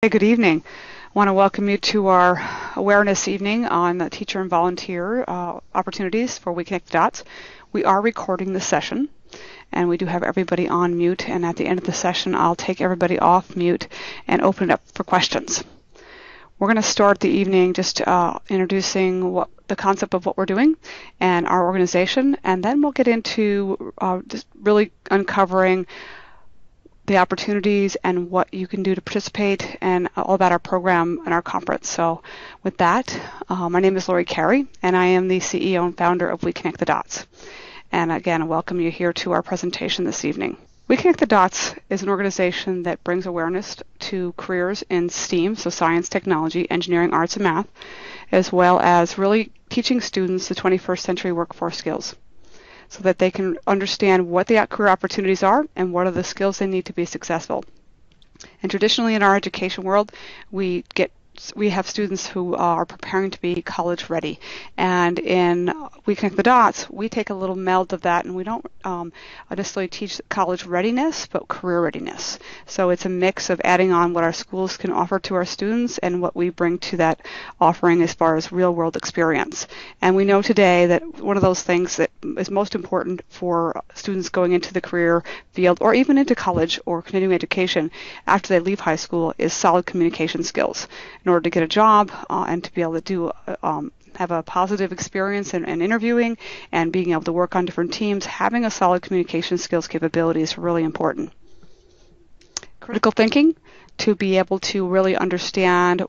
Hey, good evening. I want to welcome you to our awareness evening on teacher and volunteer opportunities for We Connect the Dots. We are recording the session, and we do have everybody on mute, and at the end of the session, I'll take everybody off mute and open it up for questions. We're going to start the evening just introducing the concept of what we're doing and our organization, and then we'll get into just really uncovering the opportunities and what you can do to participate and all about our program and our conference. So with that, my name is Lori Carey, and I am the CEO and founder of We Connect the Dots. And again, I welcome you here to our presentation this evening. We Connect the Dots is an organization that brings awareness to careers in STEAM, so science, technology, engineering, arts, and math, as well as really teaching students the 21st century workforce skills, so that they can understand what the career opportunities are and what are the skills they need to be successful. And traditionally in our education world, we have students who are preparing to be college ready. And in We Connect the Dots, we take a little meld of that, and we don't necessarily teach college readiness, but career readiness. So it's a mix of adding on what our schools can offer to our students and what we bring to that offering as far as real world experience. And we know today that one of those things that is most important for students going into the career field or even into college or continuing education after they leave high school is solid communication skills. In order to get a job and to be able to have a positive experience in interviewing and being able to work on different teams, having a solid communication skills capability is really important. Critical thinking, to be able to really understand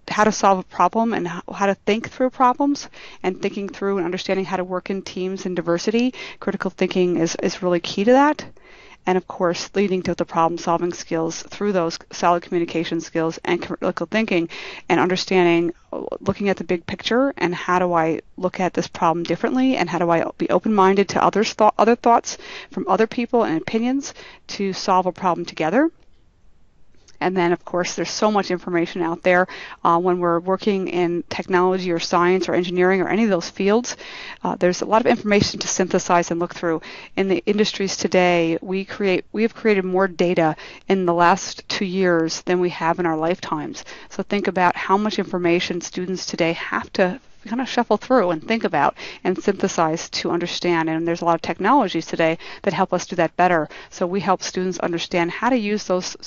how to solve a problem and how to think through problems, and thinking through and understanding how to work in teams and diversity. Critical thinking is really key to that. And of course, leading to the problem-solving skills through those solid communication skills and critical thinking and understanding, looking at the big picture and how do I look at this problem differently and how do I be open-minded to other thoughts from other people and opinions to solve a problem together. And then, of course, there's so much information out there when we're working in technology or science or engineering or any of those fields. There's a lot of information to synthesize and look through. In the industries today, we have created more data in the last 2 years than we have in our lifetimes. So think about how much information students today have to kind of shuffle through and think about and synthesize to understand. And there's a lot of technologies today that help us do that better. So we help students understand how to use those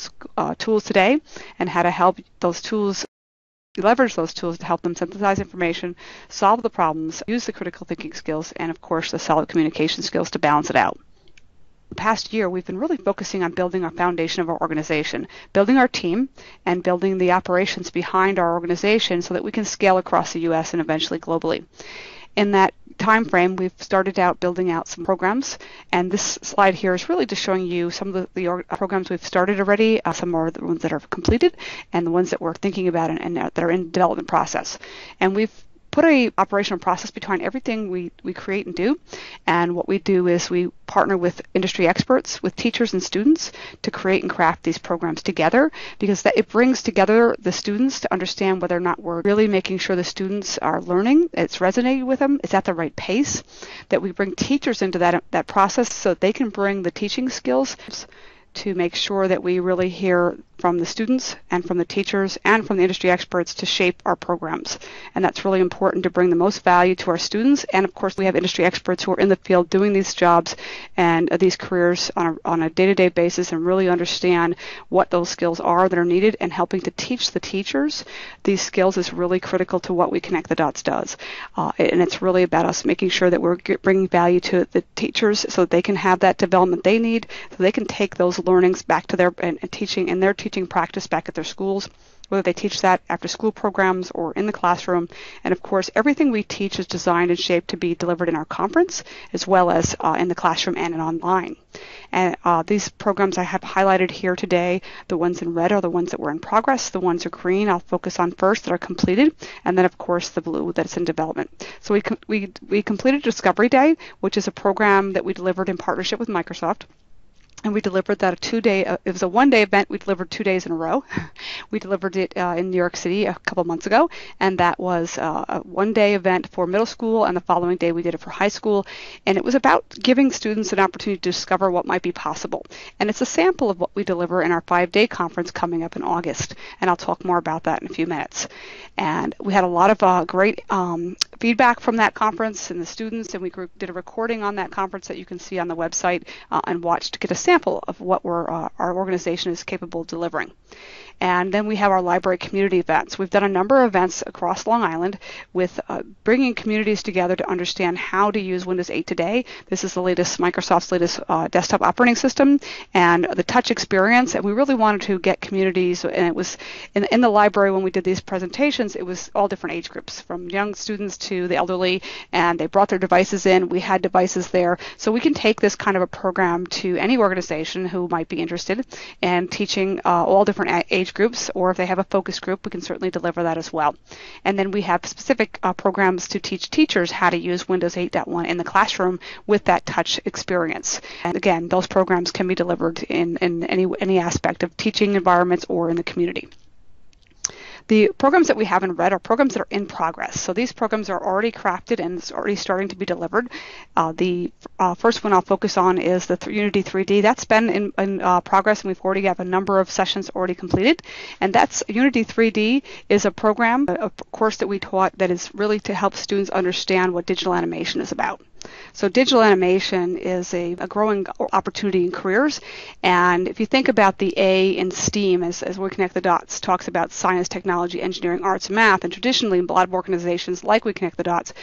tools today and how to help those tools, leverage those tools to help them synthesize information, solve the problems, use the critical thinking skills, and of course the solid communication skills to balance it out. The past year, we've been really focusing on building our foundation of our organization, building our team, and building the operations behind our organization so that we can scale across the U.S. and eventually globally. In that time frame, we've started out building out some programs, and this slide here is really just showing you some of the programs we've started already. Some are the ones that are completed and the ones that we're thinking about and that are in development process. And we've put a operational process behind everything we create and do. And what we do is we partner with industry experts, with teachers and students to create and craft these programs together, because it brings together the students to understand whether or not we're really making sure the students are learning, it's resonating with them, it's at the right pace, that we bring teachers into that process so that they can bring the teaching skills to make sure that we really hear from the students and from the teachers and from the industry experts to shape our programs. And that's really important to bring the most value to our students. And of course, we have industry experts who are in the field doing these jobs and these careers on a day-to-day basis and really understand what those skills are that are needed, and helping to teach the teachers these skills is really critical to what We Connect the Dots does. And it's really about us making sure that we're bringing value to the teachers so that they can have that development they need, so they can take those learnings back to their teaching and their teaching practice back at their schools, whether they teach that after school programs or in the classroom. And of course, everything we teach is designed and shaped to be delivered in our conference as well as in the classroom and online. And these programs I have highlighted here today, the ones in red are the ones that were in progress. The ones are green I'll focus on first that are completed, and then of course the blue that's in development. So we completed Discovery Day, which is a program that we delivered in partnership with Microsoft. And we delivered that it was a one-day event. We delivered 2 days in a row. We delivered it in New York City a couple months ago, and that was a one-day event for middle school, and the following day we did it for high school. And it was about giving students an opportunity to discover what might be possible. And it's a sample of what we deliver in our 5-day conference coming up in August, and I'll talk more about that in a few minutes. And we had a lot of great feedback from that conference and the students, and we did a recording on that conference that you can see on the website and watch to get a sample of what our organization is capable of delivering. And then we have our library community events. We've done a number of events across Long Island with bringing communities together to understand how to use Windows 8 today. This is Microsoft's latest desktop operating system and the touch experience. And we really wanted to get communities, and it was in the library when we did these presentations, it was all different age groups, from young students to the elderly, and they brought their devices in. We had devices there. So we can take this kind of a program to any organization who might be interested in teaching all different age groups, or if they have a focus group, we can certainly deliver that as well. And then we have specific programs to teach teachers how to use Windows 8.1 in the classroom with that touch experience. And again, those programs can be delivered in any aspect of teaching environments or in the community. The programs that we have in red are programs that are in progress. So these programs are already crafted and it's already starting to be delivered. The first one I'll focus on is the Unity 3D. That's been in progress, and we've already got a number of sessions already completed. And that's Unity 3D is a program, a course that we taught that is really to help students understand what digital animation is about. So digital animation is a growing opportunity in careers, and if you think about the A in STEAM, as We Connect the Dots talks about science, technology, engineering, arts, and math, and traditionally a lot of organizations like We Connect the Dots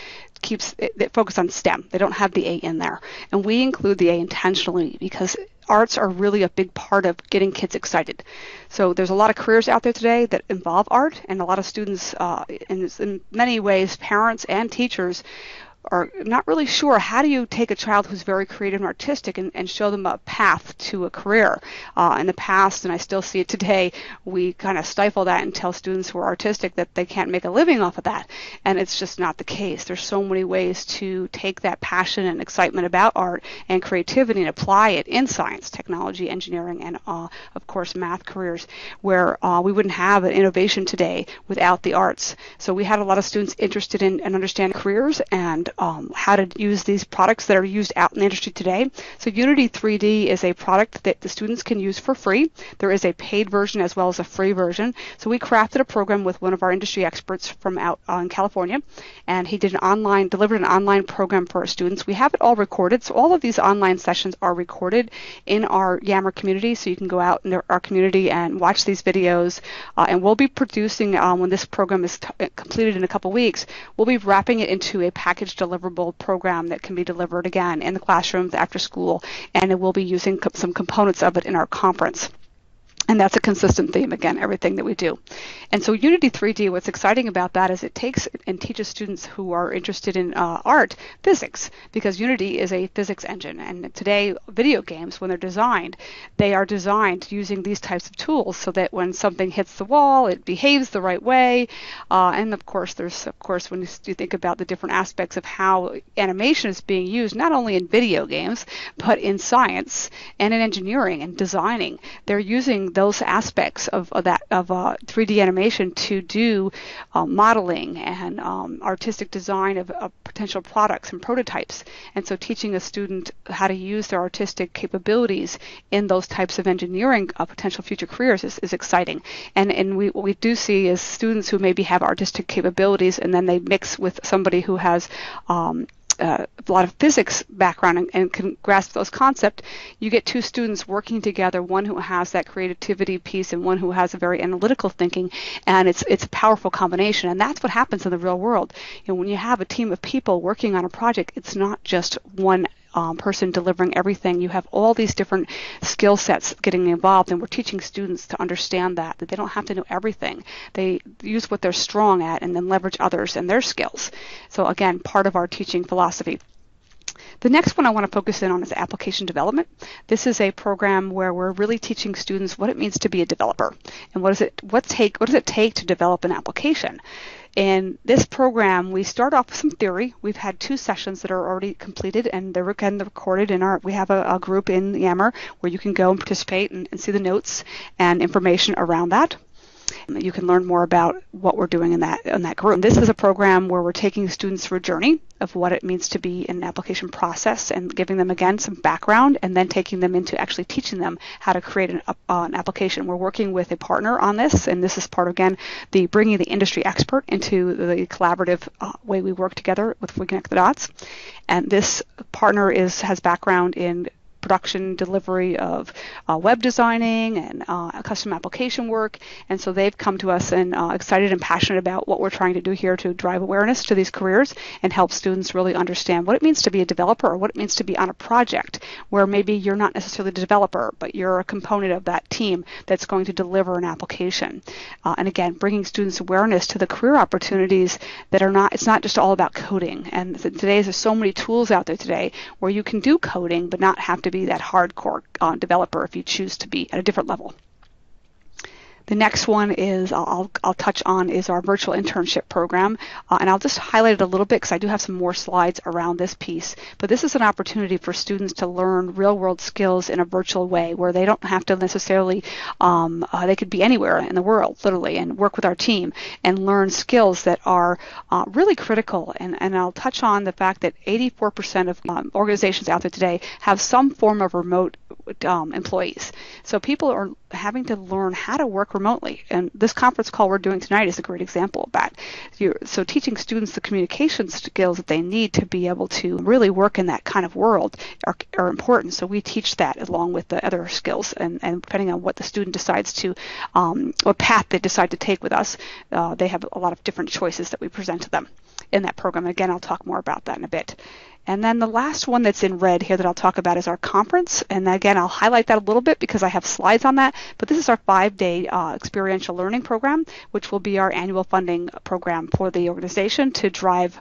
they focus on STEM. They don't have the A in there, and we include the A intentionally because arts are really a big part of getting kids excited. So there's a lot of careers out there today that involve art, and a lot of students, in many ways, parents and teachers are not really sure how do you take a child who's very creative and artistic and show them a path to a career. In the past, and I still see it today, we kind of stifle that and tell students who are artistic that they can't make a living off of that. And it's just not the case. There's so many ways to take that passion and excitement about art and creativity and apply it in science, technology, engineering, and of course math careers, where we wouldn't have an innovation today without the arts. So we had a lot of students interested in understanding careers and how to use these products that are used out in the industry today. So Unity 3D is a product that the students can use for free. There is a paid version as well as a free version. So we crafted a program with one of our industry experts from out in California, and he delivered an online program for our students. We have it all recorded, so all of these online sessions are recorded in our Yammer community, so you can go out in our community and watch these videos, and we'll be producing, when this program is completed in a couple weeks, we'll be wrapping it into a packaged deliverable program that can be delivered again in the classrooms after school, and we'll be using some components of it in our conference. And that's a consistent theme, again, everything that we do. And so Unity 3D, what's exciting about that is it takes and teaches students who are interested in art physics, because Unity is a physics engine. And today, video games, when they're designed, they are designed using these types of tools so that when something hits the wall, it behaves the right way. And of course, when you think about the different aspects of how animation is being used, not only in video games, but in science and in engineering and designing, they're using those aspects of 3D animation to do modeling and artistic design of potential products and prototypes. And so teaching a student how to use their artistic capabilities in those types of engineering potential future careers is exciting. And what we do see is students who maybe have artistic capabilities and then they mix with somebody who has a lot of physics background and can grasp those concepts, you get two students working together, one who has that creativity piece and one who has a very analytical thinking, and it's a powerful combination. And that's what happens in the real world. When you have a team of people working on a project, it's not just one person delivering everything. You have all these different skill sets getting involved, and we're teaching students to understand that they don't have to know everything. They use what they're strong at and then leverage others and their skills. So again, part of our teaching philosophy. The next one I want to focus in on is application development. This is a program where we're really teaching students what it means to be a developer and what does it take to develop an application. In this program, we start off with some theory. We've had 2 sessions that are already completed, and they're again recorded in we have a group in Yammer where you can go and participate and see the notes and information around that. You can learn more about what we're doing in that group. And this is a program where we're taking students through a journey of what it means to be in an application process and giving them, again, some background and then taking them into actually teaching them how to create an application. We're working with a partner on this, and this is part of, again, the bringing the industry expert into the collaborative way we work together with We Connect the Dots. And this partner has background in production delivery of web designing and custom application work, and so they've come to us and excited and passionate about what we're trying to do here to drive awareness to these careers and help students really understand what it means to be a developer or what it means to be on a project where maybe you're not necessarily the developer, but you're a component of that team that's going to deliver an application. And again, bringing students awareness to the career opportunities that are not, it's not just all about coding. And today there's so many tools out there today where you can do coding but not have to be that hardcore developer if you choose to be at a different level. The next one is I'll touch on is our virtual internship program, and I'll just highlight it a little bit because I do have some more slides around this piece. But this is an opportunity for students to learn real-world skills in a virtual way where they don't have to necessarily, they could be anywhere in the world, literally, and work with our team and learn skills that are really critical. And I'll touch on the fact that 84% of organizations out there today have some form of remote employees. So people are having to learn how to work remotely, and this conference call we're doing tonight is a great example of that. So teaching students the communication skills that they need to be able to really work in that kind of world are important. So we teach that along with the other skills, and depending on what the student decides to, what path they decide to take with us, they have a lot of different choices that we present to them in that program. Again, I'll talk more about that in a bit. And then the last one that's in red here that I'll talk about is our conference. And again, I'll highlight that a little bit because I have slides on that. But this is our 5-day experiential learning program, which will be our annual funding program for the organization to drive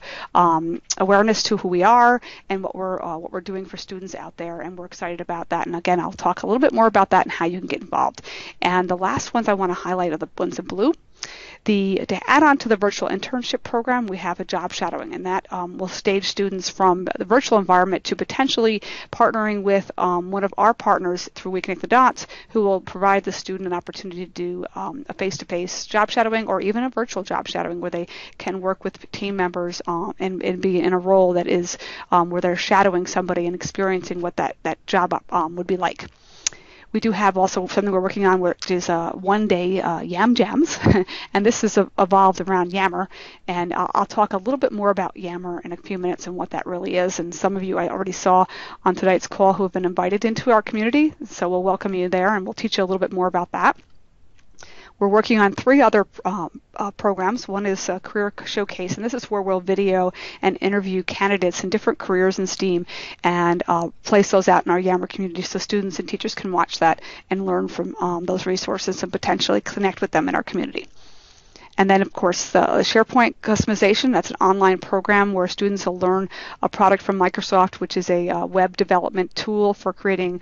awareness to who we are and what we're doing for students out there. And we're excited about that. And again, I'll talk a little bit more about that and how you can get involved. And the last ones I want to highlight are the ones in blue. To add on to the virtual internship program, we have a job shadowing, and that will stage students from the virtual environment to potentially partnering with one of our partners through We Connect the Dots, who will provide the student an opportunity to do a face-to-face job shadowing or even a virtual job shadowing where they can work with team members and be in a role that is where they're shadowing somebody and experiencing what that job would be like. We do have also something we're working on, which is 1-day Yam Jams, and this is evolved around Yammer, and I'll talk a little bit more about Yammer in a few minutes and what that really is. And some of you I already saw on tonight's call who have been invited into our community, so we'll welcome you there and we'll teach you a little bit more about that. We're working on 3 other programs. One is a career showcase, and this is where we'll video and interview candidates in different careers in STEAM and place those out in our Yammer community so students and teachers can watch that and learn from those resources and potentially connect with them in our community. And then, of course, the SharePoint customization. That's an online program where students will learn a product from Microsoft, which is a web development tool for creating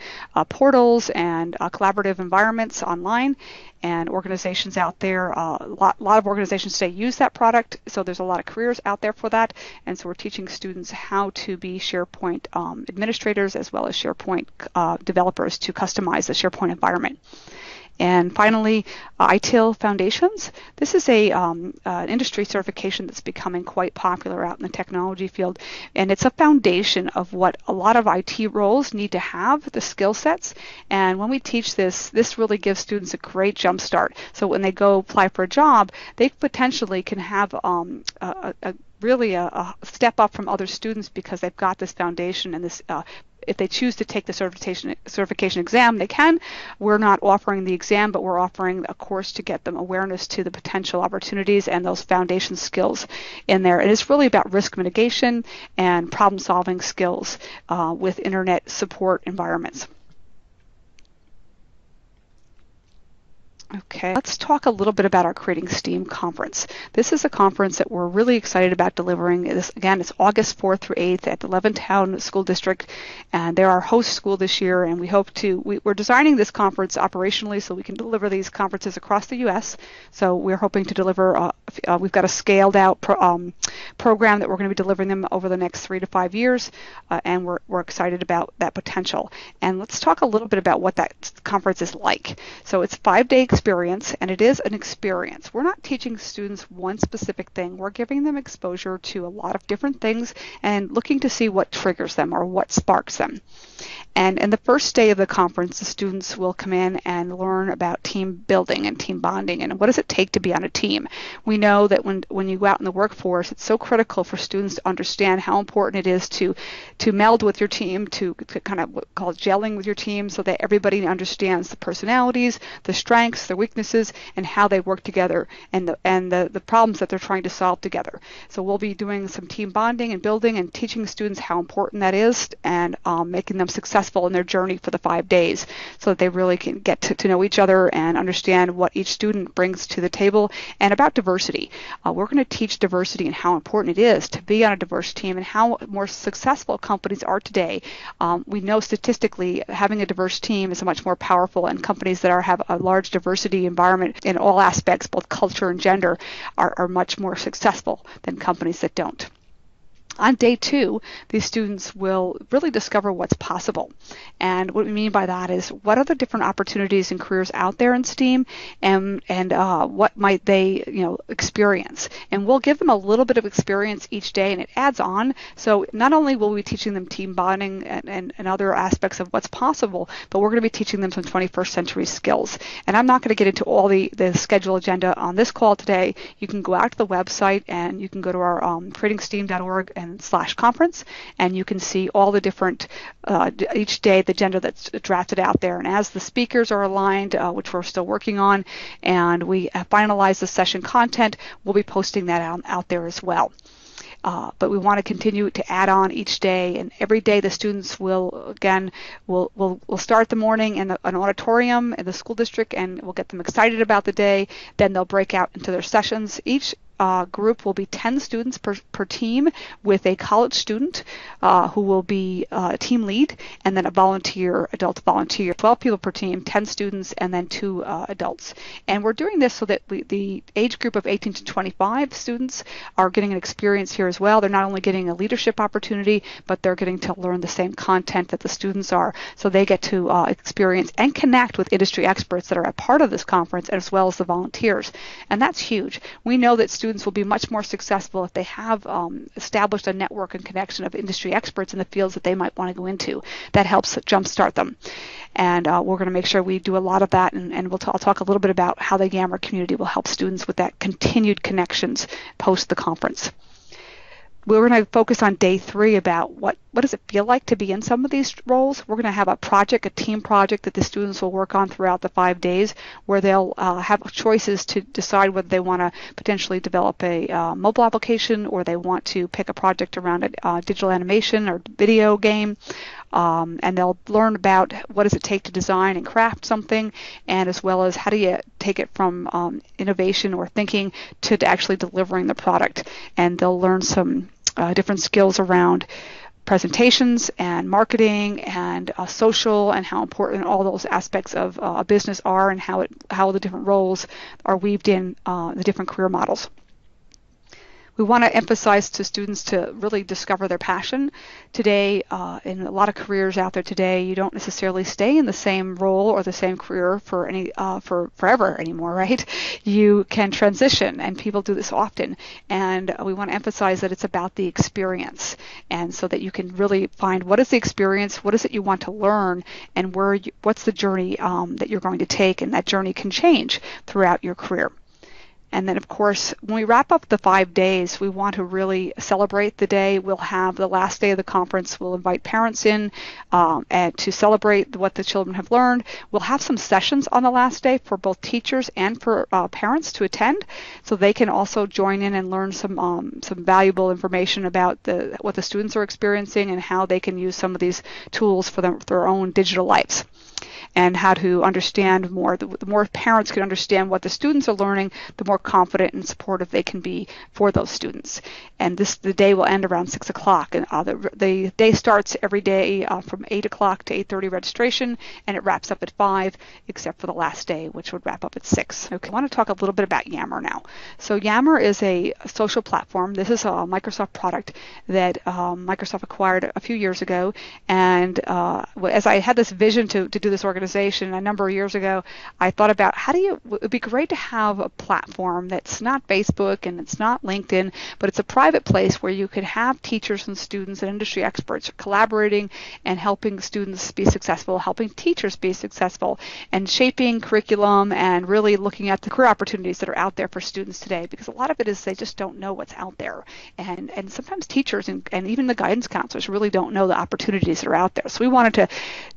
portals and collaborative environments online. And organizations out there, a lot of organizations today use that product, so there's a lot of careers out there for that. And so we're teaching students how to be SharePoint administrators as well as SharePoint developers to customize the SharePoint environment. And finally, ITIL Foundations. This is an industry certification that's becoming quite popular out in the technology field, and it's a foundation of what a lot of IT roles need to have, the skill sets. And when we teach this, this really gives students a great jump start. So when they go apply for a job, they potentially can have really a step up from other students because they've got this foundation and this if they choose to take the certification exam, they can. We're not offering the exam, but we're offering a course to get them awareness to the potential opportunities and those foundation skills in there. And it's really about risk mitigation and problem-solving skills with internet support environments. Okay, let's talk a little bit about our Creating STEAM conference. This is a conference that we're really excited about delivering. Again, it's August 4th through 8th at the Levittown School District, and they're our host school this year, and we hope to, we're designing this conference operationally so we can deliver these conferences across the U.S. So we're hoping to deliver, we've got a scaled out program that we're going to be delivering them over the next 3 to 5 years, and we're excited about that potential. And let's talk a little bit about what that conference is like. So it's a 5-day experience, and it is an experience. We're not teaching students one specific thing. We're giving them exposure to a lot of different things and looking to see what triggers them or what sparks them. And in the first day of the conference, the students will come in and learn about team building and team bonding and what does it take to be on a team. We know that when you go out in the workforce, it's so critical for students to understand how important it is to meld with your team, to kind of what called gelling with your team so that everybody understands the personalities, the strengths, the weaknesses, and how they work together and the problems that they're trying to solve together. So we'll be doing some team bonding and building and teaching students how important that is and making them successful in their journey for the 5 days so that they really can get to know each other and understand what each student brings to the table. And about diversity, we're going to teach diversity and how important it is to be on a diverse team and how more successful companies are today. We know statistically having a diverse team is much more powerful, and companies that have a large diversity environment in all aspects, both culture and gender, are much more successful than companies that don't. On day 2, these students will really discover what's possible. And what we mean by that is what are the different opportunities and careers out there in STEAM and what might they experience. And we'll give them a little bit of experience each day, and it adds on. So not only will we be teaching them team bonding and other aspects of what's possible, but we're going to be teaching them some 21st century skills. And I'm not going to get into all the schedule agenda on this call today. You can go out to the website and you can go to our creatingsteam.org /conference, and you can see all the different each day the agenda that's drafted out there. And as the speakers are aligned, which we're still working on, and we finalize the session content, we'll be posting that out there as well. But we want to continue to add on each day, and every day the students will start the morning in an auditorium in the school district, and we'll get them excited about the day. Then they'll break out into their sessions. Each group will be 10 students per team, with a college student who will be a team lead, and then adult volunteer. 12 people per team, 10 students, and then 2 adults. And we're doing this so that the age group of 18 to 25 students are getting an experience here as well. They're not only getting a leadership opportunity, but they're getting to learn the same content that the students are. So they get to experience and connect with industry experts that are a part of this conference, as well as the volunteers. And that's huge. We know that students will be much more successful if they have established a network and connection of industry experts in the fields that they might want to go into. That helps jumpstart them. And we're going to make sure we do a lot of that, and I'll talk a little bit about how the Yammer community will help students with that continued connections post the conference. We're going to focus on day 3 about what does it feel like to be in some of these roles. We're going to have a team project that the students will work on throughout the 5 days, where they'll have choices to decide whether they want to potentially develop a mobile application, or they want to pick a project around a digital animation or video game. And they'll learn about what does it take to design and craft something, and as well as how do you take it from innovation or thinking to actually delivering the product. And they'll learn some different skills around presentations and marketing and social, and how important all those aspects of a business are, and how the different roles are weaved in the different career models. We want to emphasize to students to really discover their passion. Today, in a lot of careers out there today, you don't necessarily stay in the same role or the same career for forever anymore, right? You can transition, and people do this often. And we want to emphasize that it's about the experience, and so that you can really find what is the experience, what is it you want to learn, and what's the journey that you're going to take, and that journey can change throughout your career. And then, of course, when we wrap up the 5 days, we want to really celebrate the day. We'll have the last day of the conference. We'll invite parents in and to celebrate what the children have learned. We'll have some sessions on the last day for both teachers and for parents to attend, so they can also join in and learn some valuable information about what the students are experiencing and how they can use some of these tools for their own digital lives. and how to understand more. The more parents can understand what the students are learning, the more confident and supportive they can be for those students. And the day will end around 6 o'clock. And the day starts every day from 8 o'clock to 8:30 registration, and it wraps up at 5, except for the last day, which would wrap up at 6. Okay, I want to talk a little bit about Yammer now. So Yammer is a social platform. This is a Microsoft product that Microsoft acquired a few years ago. And as I had this vision to do this organization a number of years ago, I thought about it would be great to have a platform that's not Facebook and it's not LinkedIn, but it's a private place where you could have teachers and students and industry experts collaborating and helping students be successful, helping teachers be successful, and shaping curriculum and really looking at the career opportunities that are out there for students today, because a lot of it is they just don't know what's out there. And sometimes teachers and even the guidance counselors really don't know the opportunities that are out there. So we wanted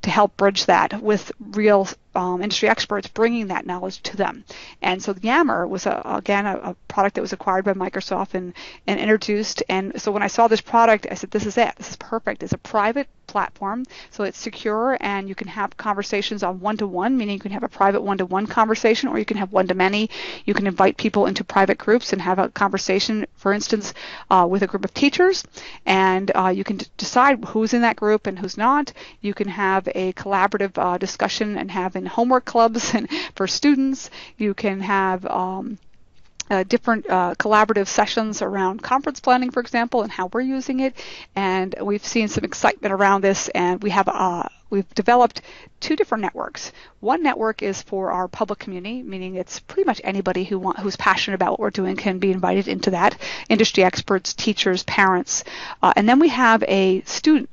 to help bridge that with real industry experts, bringing that knowledge to them. And so Yammer was, again, a product that was acquired by Microsoft and introduced. And so when I saw this product, I said, this is it. This is perfect. It's a private platform, so it's secure, and you can have conversations on one-to-one, meaning you can have a private one-to-one conversation, or you can have one-to-many. You can invite people into private groups and have a conversation, for instance, with a group of teachers, and you can decide who's in that group and who's not. You can have a collaborative discussion and have in homework clubs and for students. You can have different collaborative sessions around conference planning, for example, and how we're using it. And we've seen some excitement around this, and we've developed 2 different networks. One network is for our public community, meaning it's pretty much anybody who's passionate about what we're doing can be invited into that. Industry experts, teachers, parents. And then we have a student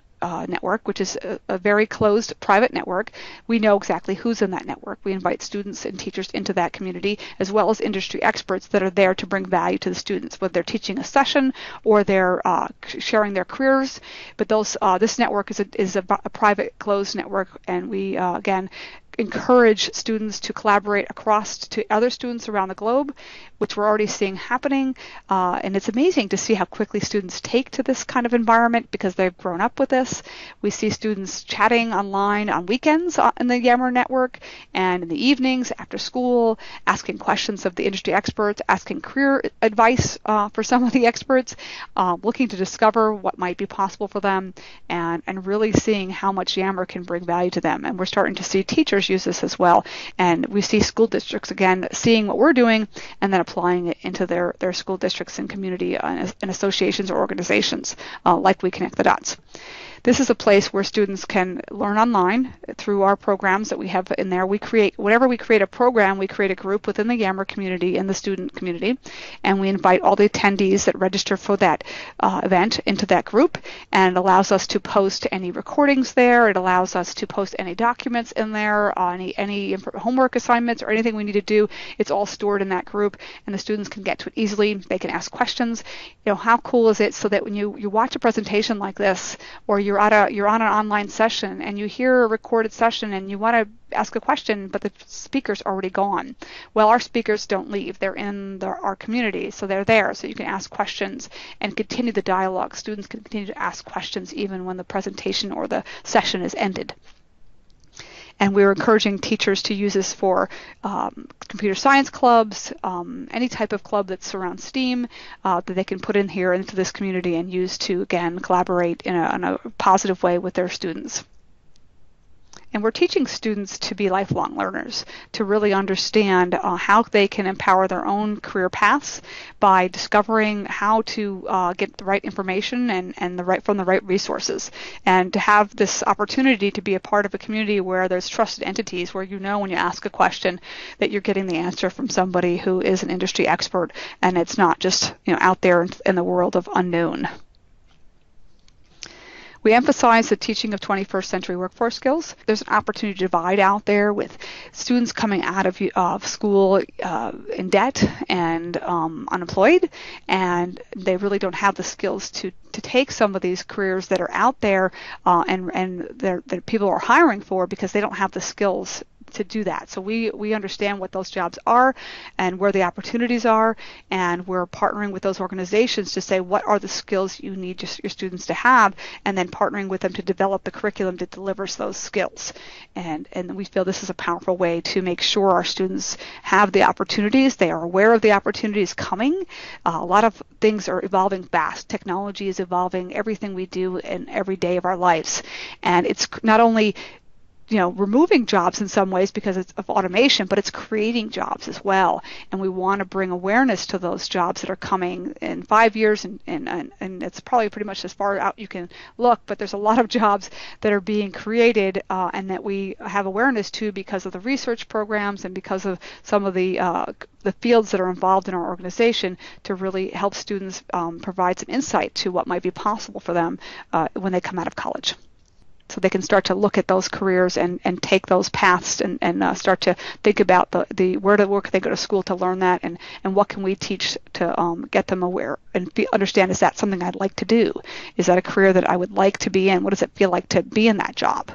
network, which is a very closed private network. We know exactly who's in that network. We invite students and teachers into that community, as well as industry experts that are there to bring value to the students, whether they're teaching a session or they're sharing their careers. But this network is a private, closed network, and we again encourage students to collaborate across to other students around the globe, which we're already seeing happening. And it's amazing to see how quickly students take to this kind of environment because they've grown up with this. We see students chatting online on weekends in the Yammer network and in the evenings after school, asking questions of the industry experts, asking career advice for some of the experts, looking to discover what might be possible for them, and really seeing how much Yammer can bring value to them. And we're starting to see teachers use this as well. And we see school districts, again, seeing what we're doing and then applying it into their school districts and community and associations or organizations like We Connect the Dots. This is a place where students can learn online through our programs that we have in there. Whenever we create a program, we create a group within the Yammer community and the student community, and we invite all the attendees that register for that event into that group, and it allows us to post any recordings there. It allows us to post any documents in there, any homework assignments or anything we need to do. It's all stored in that group, and the students can get to it easily. They can ask questions. How cool is it so that when you watch a presentation like this, or you're on an online session and you hear a recorded session and you want to ask a question, but the speaker's already gone. Well, our speakers don't leave. They're in our community, so they're there, so you can ask questions and continue the dialogue. Students can continue to ask questions even when the presentation or the session is ended. And we're encouraging teachers to use this for computer science clubs, any type of club that surrounds STEAM that they can put in here into this community and use to, again, collaborate in a positive way with their students. And we're teaching students to be lifelong learners, to really understand how they can empower their own career paths by discovering how to get the right information and from the right resources, and to have this opportunity to be a part of a community where there's trusted entities, where when you ask a question that you're getting the answer from somebody who is an industry expert, and it's not just out there in the world of unknown. We emphasize the teaching of 21st century workforce skills. There's an opportunity to divide out there with students coming out of school in debt and unemployed, and they really don't have the skills to take some of these careers that are out there and that people are hiring for because they don't have the skills to do that. So we understand what those jobs are and where the opportunities are, and we're partnering with those organizations to say what are the skills you need your students to have, and then partnering with them to develop the curriculum that delivers those skills. And we feel this is a powerful way to make sure our students have the opportunities. They are aware of the opportunities coming. A lot of things are evolving fast. Technology is evolving everything we do in every day of our lives. And it's not only removing jobs in some ways because it's of automation, but it's creating jobs as well. And we want to bring awareness to those jobs that are coming in 5 years, and it's probably pretty much as far out you can look, but there's a lot of jobs that are being created and that we have awareness to because of the research programs and because of some of the fields that are involved in our organization to really help students provide some insight to what might be possible for them when they come out of college. So they can start to look at those careers and take those paths and start to think about the where can they go to school to learn that, and what can we teach to get them aware and understand, is that something I'd like to do? Is that a career that I would like to be in? What does it feel like to be in that job?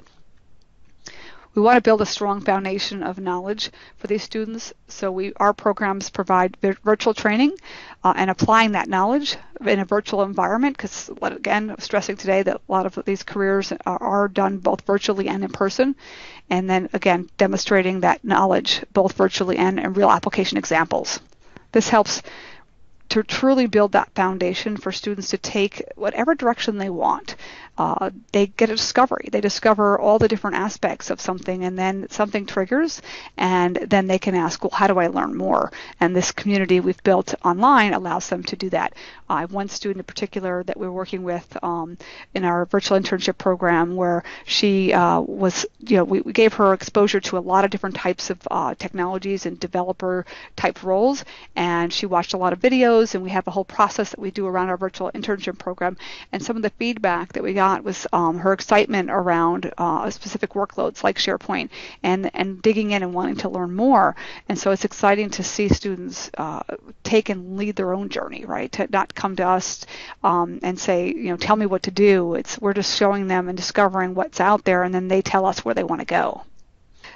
We want to build a strong foundation of knowledge for these students, so our programs provide virtual training and applying that knowledge in a virtual environment, because, again, stressing today that a lot of these careers are done both virtually and in person, and then, again, demonstrating that knowledge both virtually and in real application examples. This helps to truly build that foundation for students to take whatever direction they want. They get a discovery. They discover all the different aspects of something, and then something triggers, and then they can ask, well, how do I learn more? And this community we've built online allows them to do that. I have one student in particular that we're working with in our virtual internship program, where she we gave her exposure to a lot of different types of technologies and developer type roles, and she watched a lot of videos, and we have a whole process that we do around our virtual internship program. And some of the feedback that we got was her excitement around specific workloads like SharePoint, and digging in and wanting to learn more. And so it's exciting to see students take and lead their own journey, right? To not come to us and say, tell me what to do. We're just showing them and discovering what's out there, and then they tell us where they want to go.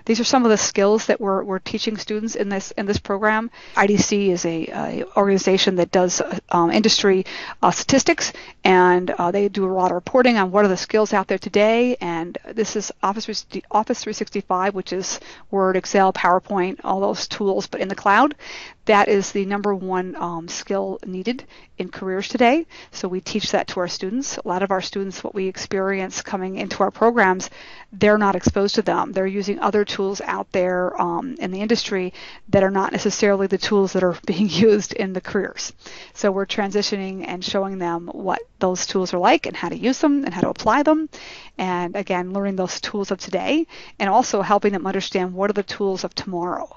These are some of the skills that we're teaching students in this program. IDC is a organization that does industry statistics, and they do a lot of reporting on what are the skills out there today. And this is Office 365, which is Word, Excel, PowerPoint, all those tools, but in the cloud. That is the number one skill needed in careers today. So we teach that to our students. A lot of our students, what we experience coming into our programs, they're not exposed to them. They're using other tools out there in the industry that are not necessarily the tools that are being used in the careers. So we're transitioning and showing them what those tools are like and how to use them and how to apply them. And again, learning those tools of today, and also helping them understand what are the tools of tomorrow.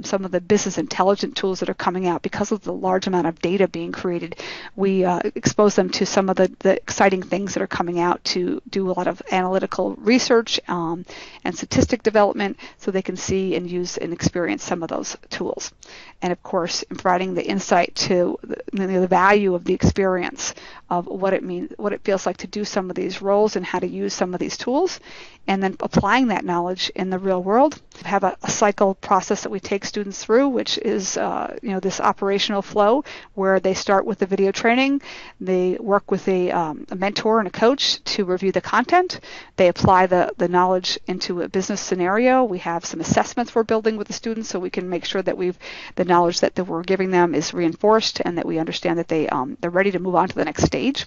Some of the business intelligence tools that are coming out because of the large amount of data being created. We expose them to some of the exciting things that are coming out to do a lot of analytical research and statistic development, so they can see and use and experience some of those tools. And of course, in providing the insight to the value of the experience of what it means, what it feels like to do some of these roles and how to use some of these tools, and then applying that knowledge in the real world. We have a cycle process that we take students through, which is this operational flow where they start with the video training. They work with a mentor and a coach to review the content. They apply the knowledge into a business scenario. We have some assessments we're building with the students so we can make sure that the knowledge that we're giving them is reinforced, and that we understand that they're ready to move on to the next stage.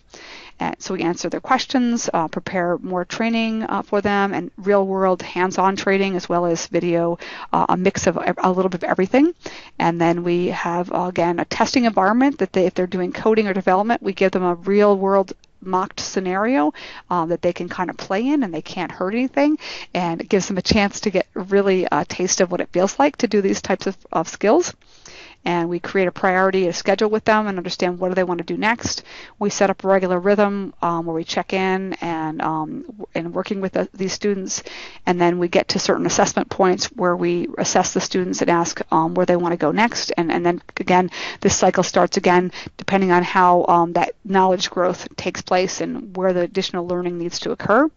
So we answer their questions, prepare more training for them, and real-world hands-on training, as well as video, a mix of a little bit of everything. And then we have, again, a testing environment that if they're doing coding or development, we give them a real-world mocked scenario that they can kind of play in, and they can't hurt anything, and it gives them a chance to get really a taste of what it feels like to do these types of skills. And we create a priority, a schedule with them, and understand what do they want to do next. We set up a regular rhythm where we check in and working with these students, and then we get to certain assessment points where we assess the students and ask where they want to go next. And then again, this cycle starts again depending on how that knowledge growth takes place and where the additional learning needs to occur.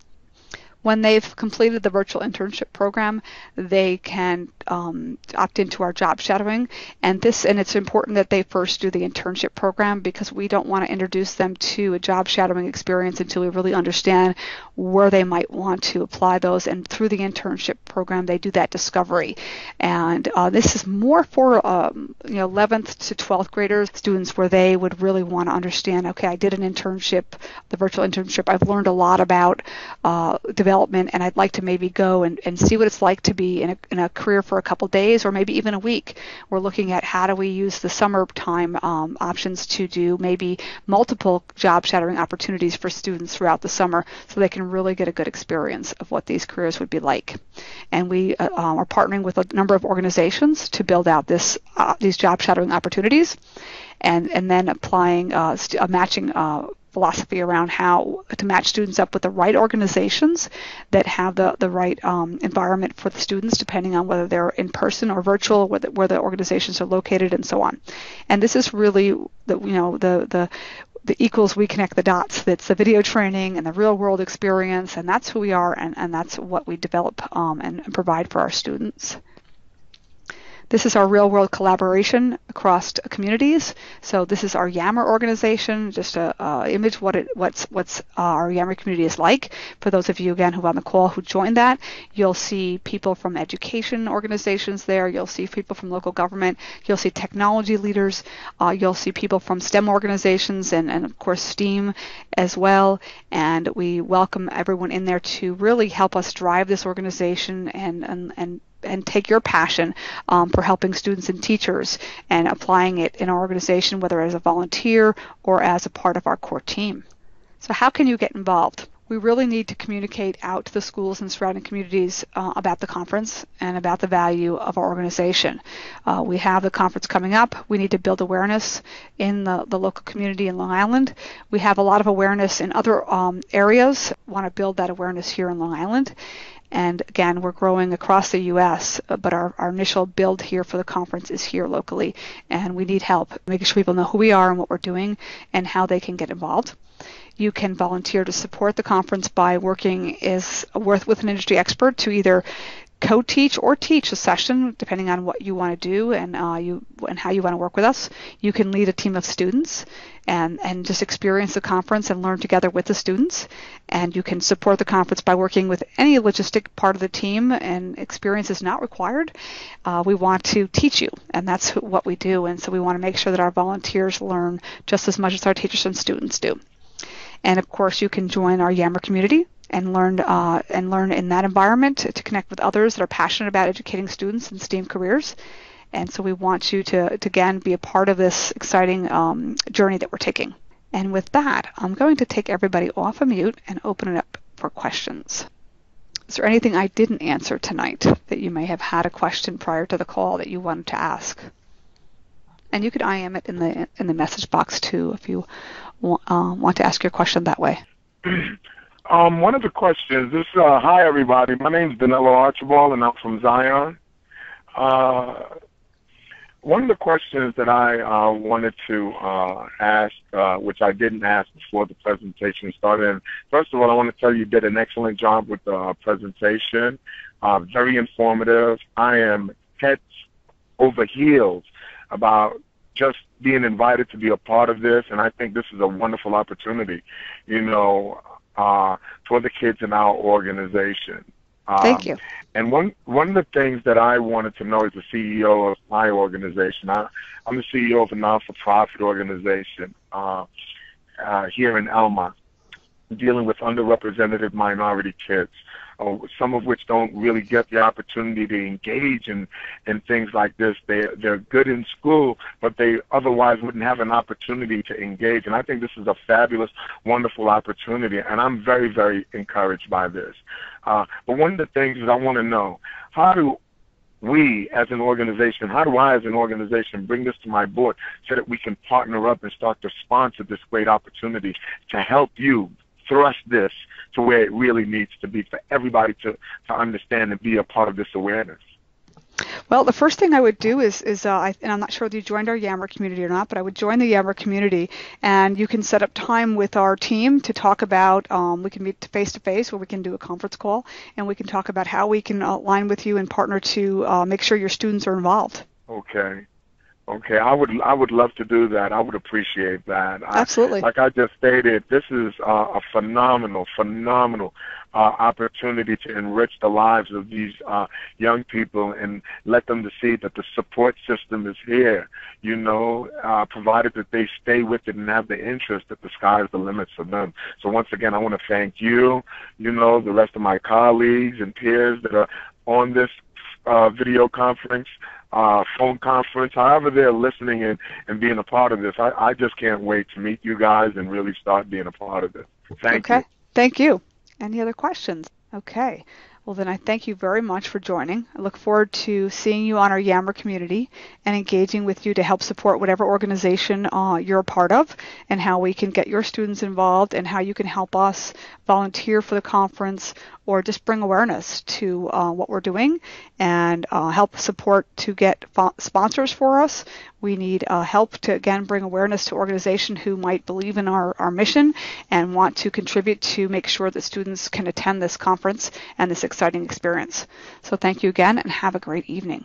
When they've completed the virtual internship program, they can opt into our job shadowing. And it's important that they first do the internship program, because we don't want to introduce them to a job shadowing experience until we really understand where they might want to apply those. And through the internship program, they do that discovery. And this is more for 11th to 12th graders, students, where they would really want to understand, okay, I did an internship, the virtual internship. I've learned a lot about development, and I'd like to maybe go and see what it's like to be in a career for a couple days or maybe even a week. We're looking at how do we use the summertime options to do maybe multiple job shadowing opportunities for students throughout the summer, so they can really get a good experience of what these careers would be like. And we are partnering with a number of organizations to build out these job shadowing opportunities, and then applying a matching philosophy around how to match students up with the right organizations that have the right environment for the students, depending on whether they're in person or virtual, where the organizations are located, and so on. And this is really the equals we connect the dots. That's the video training and the real world experience, and that's who we are, and that's what we develop and provide for our students. This is our real-world collaboration across communities. So this is our Yammer organization, just a image what's our Yammer community is like. For those of you, again, who are on the call who joined that, you'll see people from education organizations there. You'll see people from local government. You'll see technology leaders. You'll see people from STEM organizations and of course, STEAM as well. And we welcome everyone in there to really help us drive this organization and take your passion for helping students and teachers and applying it in our organization, whether as a volunteer or as a part of our core team. So how can you get involved? We really need to communicate out to the schools and surrounding communities about the conference and about the value of our organization. We have the conference coming up. We need to build awareness in the local community in Long Island. We have a lot of awareness in other areas. We want to build that awareness here in Long Island. And again, we're growing across the U.S., but our initial build here for the conference is here locally, and we need help making sure people know who we are and what we're doing and how they can get involved. You can volunteer to support the conference by working with an industry expert to either co-teach or teach a session, depending on what you want to do and how you want to work with us. You can lead a team of students and just experience the conference and learn together with the students. And you can support the conference by working with any logistic part of the team, and experience is not required. We want to teach you, and that's what we do. And so we want to make sure that our volunteers learn just as much as our teachers and students do. And of course, you can join our Yammer community and learn in that environment to connect with others that are passionate about educating students in STEAM careers. And so we want you to again be a part of this exciting journey that we're taking. And with that, I'm going to take everybody off of mute and open it up for questions. Is there anything I didn't answer tonight that you may have had a question prior to the call that you wanted to ask? And you could IM it in the message box too if you want to ask your question that way. One of the questions is, hi everybody, my name is Danilo Archibald and I'm from Zion. One of the questions that I wanted to ask, which I didn't ask before the presentation started, and first of all, I want to tell you did an excellent job with the presentation, very informative. I am head over heels about just being invited to be a part of this, and I think this is a wonderful opportunity, for the kids in our organization. Thank you. And one of the things that I wanted to know as the CEO of my organization, I'm the CEO of a non-for-profit organization here in Elma, dealing with underrepresented minority kids, some of which don't really get the opportunity to engage in things like this. They're good in school, but they otherwise wouldn't have an opportunity to engage. And I think this is a fabulous, wonderful opportunity, and I'm very, very encouraged by this. But one of the things that I want to know, how do we as an organization, how do I as an organization bring this to my board so that we can partner up and start to sponsor this great opportunity to help you thrust this to where it really needs to be for everybody to understand and be a part of this awareness? Well, the first thing I would do and I'm not sure whether you joined our Yammer community or not, but I would join the Yammer community, and you can set up time with our team to talk about, we can meet face to face, or we can do a conference call, and we can talk about how we can align with you and partner to make sure your students are involved. Okay. Okay, I would love to do that. I would appreciate that. Absolutely. Like I just stated, this is a phenomenal opportunity to enrich the lives of these young people and let them to see that the support system is here. Provided that they stay with it and have the interest, that the sky is the limit for them. So once again, I want to thank you, the rest of my colleagues and peers that are on this video conference, phone conference, however they're listening and being a part of this. I just can't wait to meet you guys and really start being a part of it. Thank you. Okay. Thank you. Any other questions? Okay. Well, then I thank you very much for joining. I look forward to seeing you on our Yammer community and engaging with you to help support whatever organization you're a part of, and how we can get your students involved, and how you can help us volunteer for the conference or just bring awareness to what we're doing, and help support to get sponsors for us. We need help to, again, bring awareness to organizations who might believe in our mission and want to contribute to make sure that students can attend this conference and this exciting experience. So thank you again, and have a great evening.